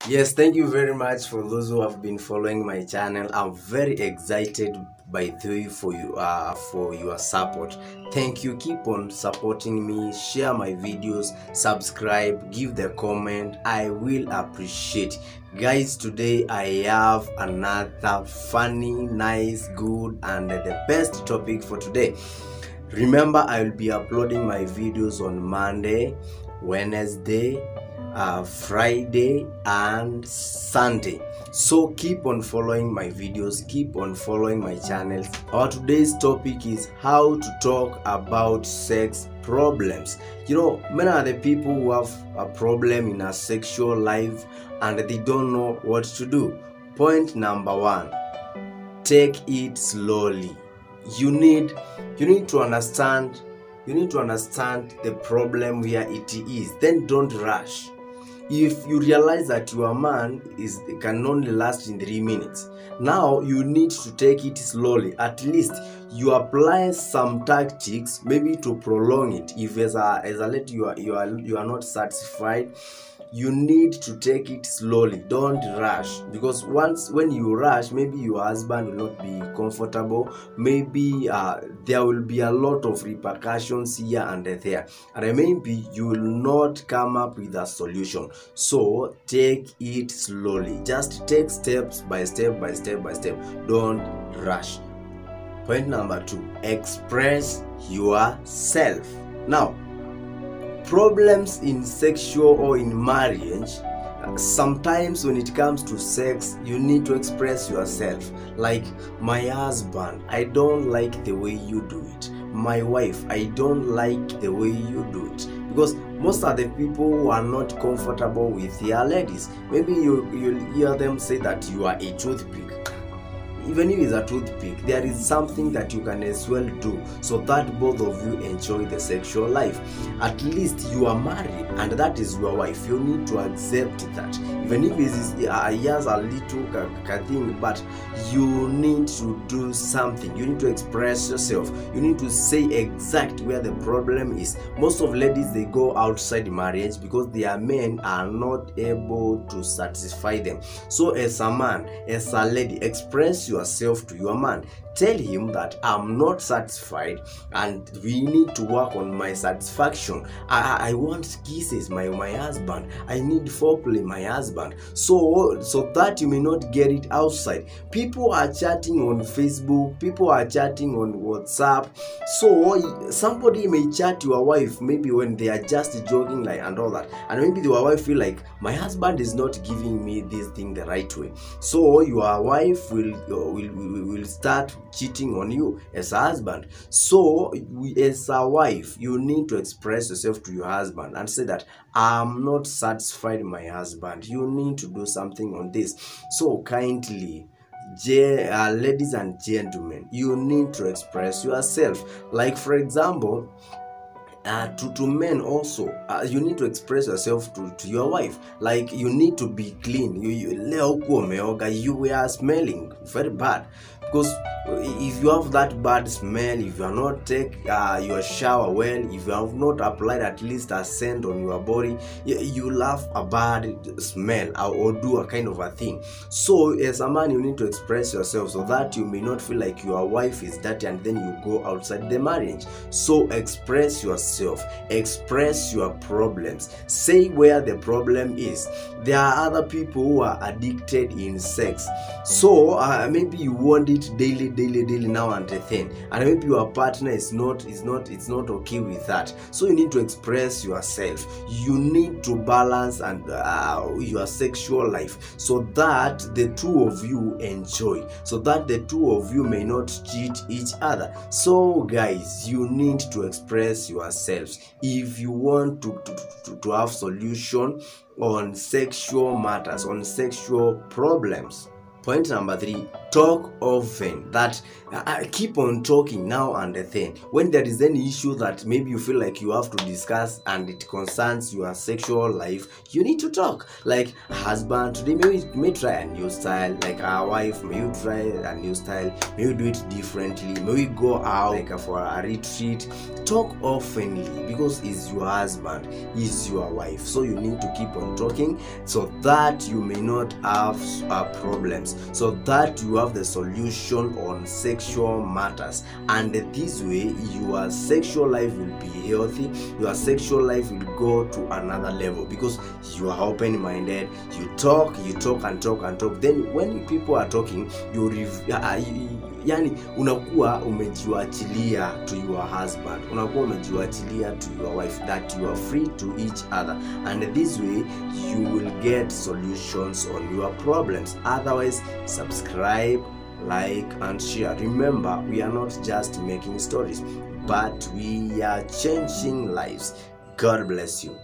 Yes, thank you very much for those who have been following my channel. I'm very excited by the way for your support. Thank you. Keep on supporting me. Share my videos. Subscribe. Give the comment. I will appreciate. Guys, today I have another funny, nice, good, and the best topic for today. Remember, I will be uploading my videos on Monday, Wednesday, Friday and Sunday. So keep on following my videos, keep on following my channels. Our today's topic is how to talk about sex problems. You know, many are the people who have a problem in a sexual life and they don't know what to do. Point number one, take it slowly. You need to understand the problem where it is. Then don't rush. If you realize that your man can only last in 3 minutes, now you need to take it slowly. At least you apply some tactics, maybe to prolong it. If as a lady you are not satisfied, you need to take it slowly. Don't rush, because when you rush, maybe your husband will not be comfortable. Maybe there will be a lot of repercussions here and there, and maybe you will not come up with a solution. So take it slowly. Just take steps by step by step by step. Don't rush. Point number two, express yourself. Now, problems in sexual or in marriage, sometimes when it comes to sex, you need to express yourself. Like, my husband, I don't like the way you do it. My wife, I don't like the way you do it. Because most of the people who are not comfortable with their ladies, maybe you'll hear them say that you are a toothpick. Even if it's a toothpick, there is something that you can as well do so that both of you enjoy the sexual life. At least you are married and that is your wife. You need to accept that. Even if it is yes, a little thing, but you need to do something. You need to express yourself. You need to say exactly where the problem is. Most of ladies, they go outside marriage because their men are not able to satisfy them. So as a man, as a lady, express yourself to your man. Tell him that I'm not satisfied and we need to work on my satisfaction. I want kisses, my husband. I need foreplay, my husband. So that you may not get it outside. People are chatting on Facebook, people are chatting on WhatsApp. So somebody may chat your wife maybe when they are just joking like and all that, and maybe your wife feel like my husband is not giving me this thing the right way. So your wife will start cheating on you as a husband. So as a wife, you need to express yourself to your husband and say that I'm not satisfied, my husband. You need to do something on this. So kindly, ladies and gentlemen, you need to express yourself. Like, for example, to men also, you need to express yourself to your wife. Like, you need to be clean. You were smelling very bad, because if you have that bad smell, if you are not take your shower well, if you have not applied at least a scent on your body, you'll have a bad smell or do a kind of a thing. So as a man, you need to express yourself so that you may not feel like your wife is dirty and then you go outside the marriage. So express yourself, express your problems, say where the problem is. There are other people who are addicted in sex. So maybe you want it daily now and then, and maybe your partner it's not okay with that. So you need to express yourself. You need to balance and your sexual life so that the two of you enjoy, so that the two of you may not cheat each other. So guys, you need to express yourselves if you want to have solution on sexual matters, on sexual problems. Point number 3, talk often. That keep on talking now and then. When there is any issue that maybe you feel like you have to discuss and it concerns your sexual life, you need to talk. Like, husband, today maybe you may try a new style. Like, our wife, may you try a new style, may you do it differently, may we go out like for a retreat. Talk oftenly, because he's your husband, he's your wife, so you need to keep on talking so that you may not have problems, so that you have the solution on sexual matters, and this way your sexual life will be healthy, your sexual life will go to another level, because you are open-minded. You talk and talk. Then when people are talking, yani unakuwa umejiachilia to your husband, unakuwa umejiachilia to your wife, that you are free to each other, and this way you will get solutions on your problems. Otherwise, subscribe, like and share. Remember, we are not just making stories, but we are changing lives. God bless you.